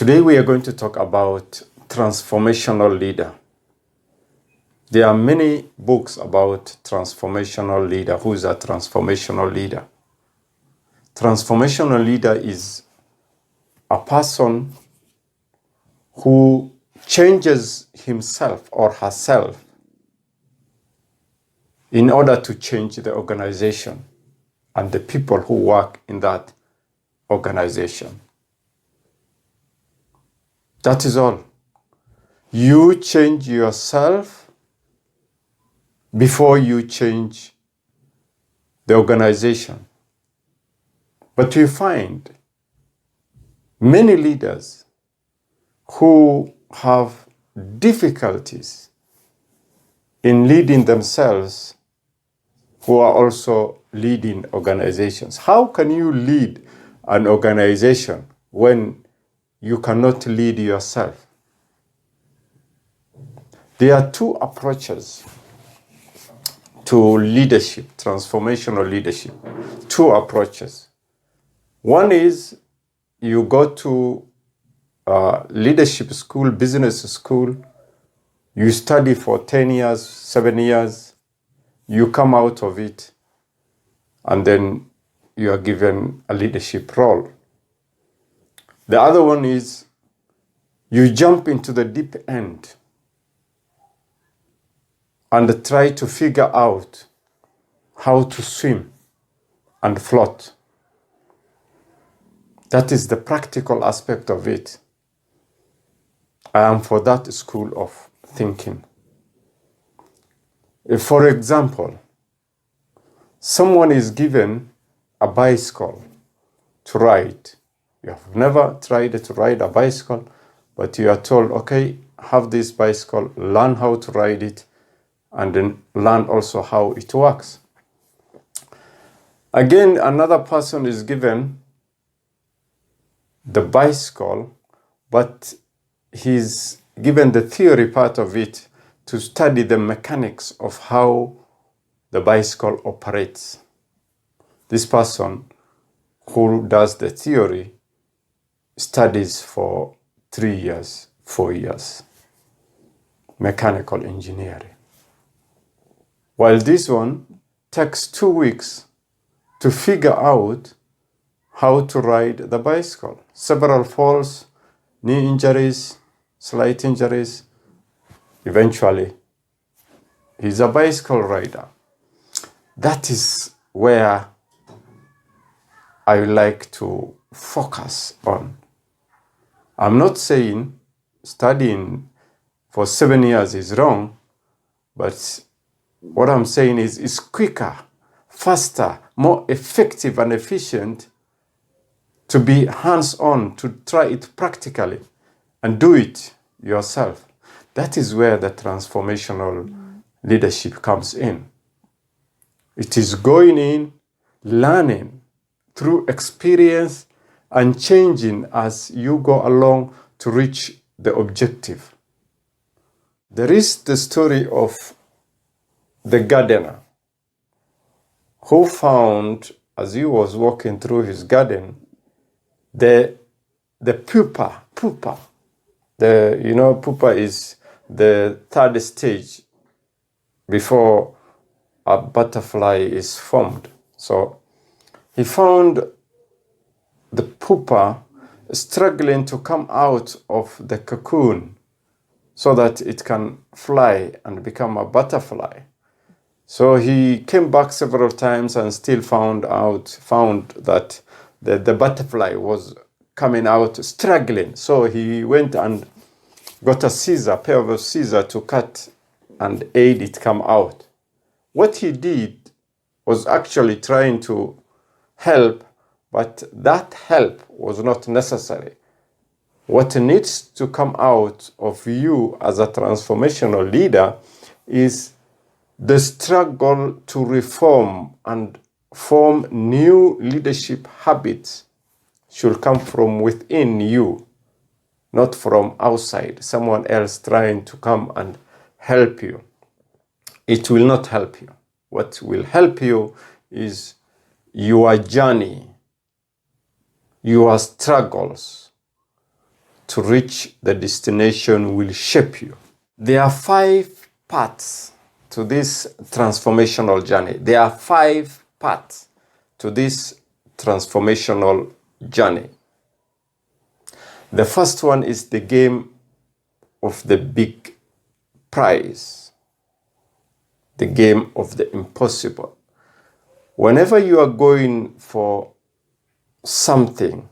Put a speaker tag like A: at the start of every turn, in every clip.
A: Today we are going to talk about transformational leader. There are many books about transformational leader. Who is a transformational leader? Transformational leader is a person who changes himself or herself in order to change the organization and the people who work in that organization. That is all. You change yourself before you change the organization. But you find many leaders who have difficulties in leading themselves, who are also leading organizations. How can you lead an organization when you cannot lead yourself? There are two approaches to leadership, transformational leadership. Two approaches. One is you go to leadership school, business school, you study for 10 years, 7 years, you come out of it, and then you are given a leadership role. The other one is you jump into the deep end and try to figure out how to swim and float. That is the practical aspect of it. I am for that school of thinking. If, for example, someone is given a bicycle to ride, you have never tried to ride a bicycle, but you are told, okay, have this bicycle, learn how to ride it, and then learn also how it works. Again, another person is given the bicycle, but he's given the theory part of it to study the mechanics of how the bicycle operates. This person who does the theory studies for 3 years, 4 years, mechanical engineering. While this one takes 2 weeks to figure out how to ride the bicycle. Several falls, knee injuries, slight injuries. Eventually, he's a bicycle rider. That is where I like to focus on. I'm not saying studying for 7 years is wrong, but what I'm saying is it's quicker, faster, more effective and efficient to be hands-on, to try it practically and do it yourself. That is where the transformational leadership comes in. It is going in, learning through experience and changing as you go along to reach the objective. There is the story of the gardener who found, as he was walking through his garden, the pupa. Pupa is the third stage before a butterfly is formed. So he found the pupa struggling to come out of the cocoon so that it can fly and become a butterfly. So he came back several times and still found that the butterfly was coming out struggling. So he went and got a pair of scissors to cut and aid it come out. What he did was actually trying to help, but that help was not necessary. What needs to come out of you as a transformational leader is the struggle to reform and form new leadership habits should come from within you, not from outside, someone else trying to come and help you. It will not help you. What will help you is your journey, your struggles to reach the destination will shape you. There are 5 parts to this transformational journey. There are 5 parts to this transformational journey. The first one is the game of the big prize, the game of the impossible. Whenever you are going for something,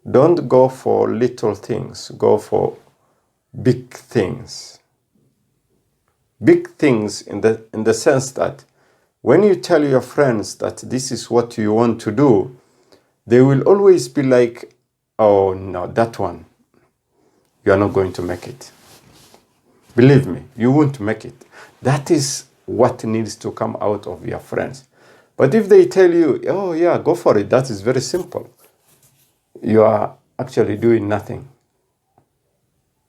A: don't go for little things, go for big things. Big things in the sense that when you tell your friends that this is what you want to do, they will always be like, oh no, that one, you are not going to make it. Believe me, you won't make it. That is what needs to come out of your friends. But if they tell you, oh yeah, go for it, that is very simple, you are actually doing nothing.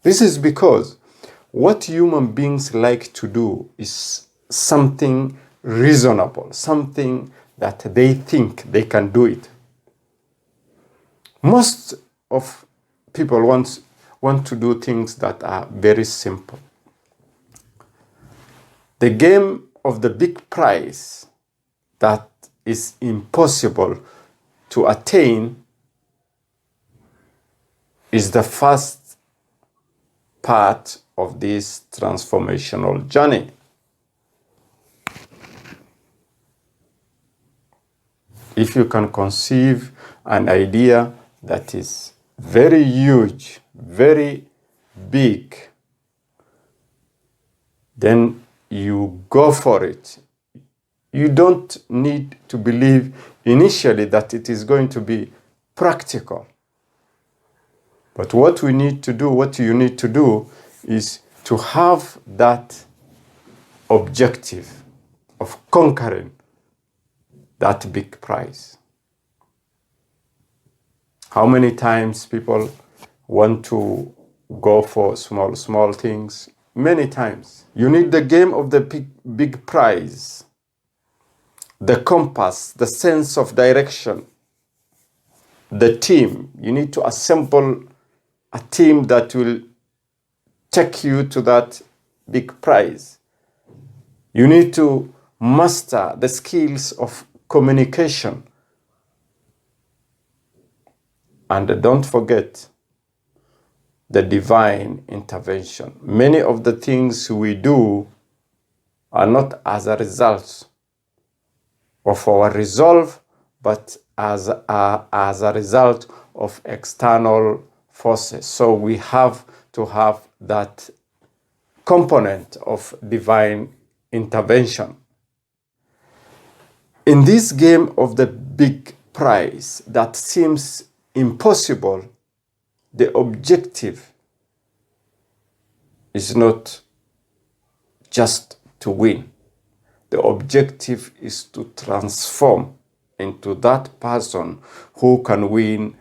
A: This is because what human beings like to do is something reasonable, something that they think they can do it. Most of people want to do things that are very simple. The game of the big prize that is impossible to attain is the first part of this transformational journey. If you can conceive an idea that is very huge, very big, then you go for it. You don't need to believe initially that it is going to be practical. But what you need to do is to have that objective of conquering that big prize. How many times people want to go for small things? Many times. You need the game of the big prize, the compass, the sense of direction, the team. You need to assemble a team that will take you to that big prize. You need to master the skills of communication. And don't forget the divine intervention. Many of the things we do are not as a result of our resolve, but as a result of external forces. So we have to have that component of divine intervention. In this game of the big prize that seems impossible, the objective is not just to win. The objective is to transform into that person who can win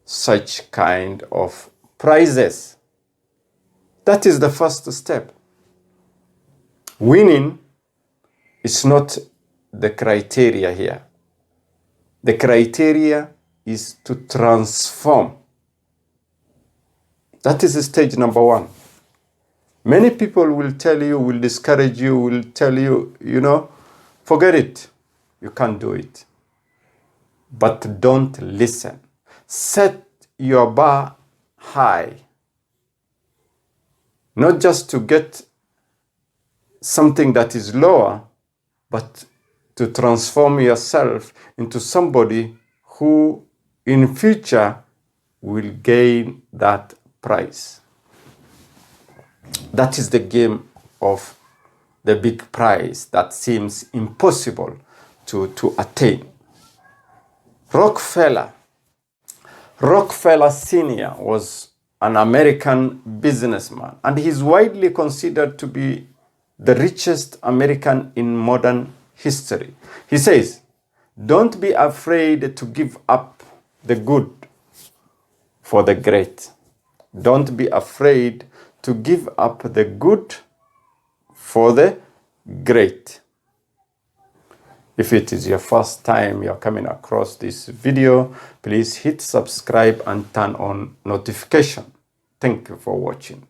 A: such kind of prizes. That is the first step. Winning is not the criteria here. The criteria is to transform. That is stage number 1. Many people will tell you, will discourage you, will tell you, forget it. You can't do it. But don't listen. Set your bar high. Not just to get something that is lower, but to transform yourself into somebody who in future will gain that prize. That is the game of the big prize that seems impossible to attain. Rockefeller Sr. was an American businessman, and he is widely considered to be the richest American in modern history. He says, "Don't be afraid to give up the good for the great." Don't be afraid to give up the good for the great. If it is your first time you're coming across this video, please hit subscribe and turn on notification. Thank you for watching.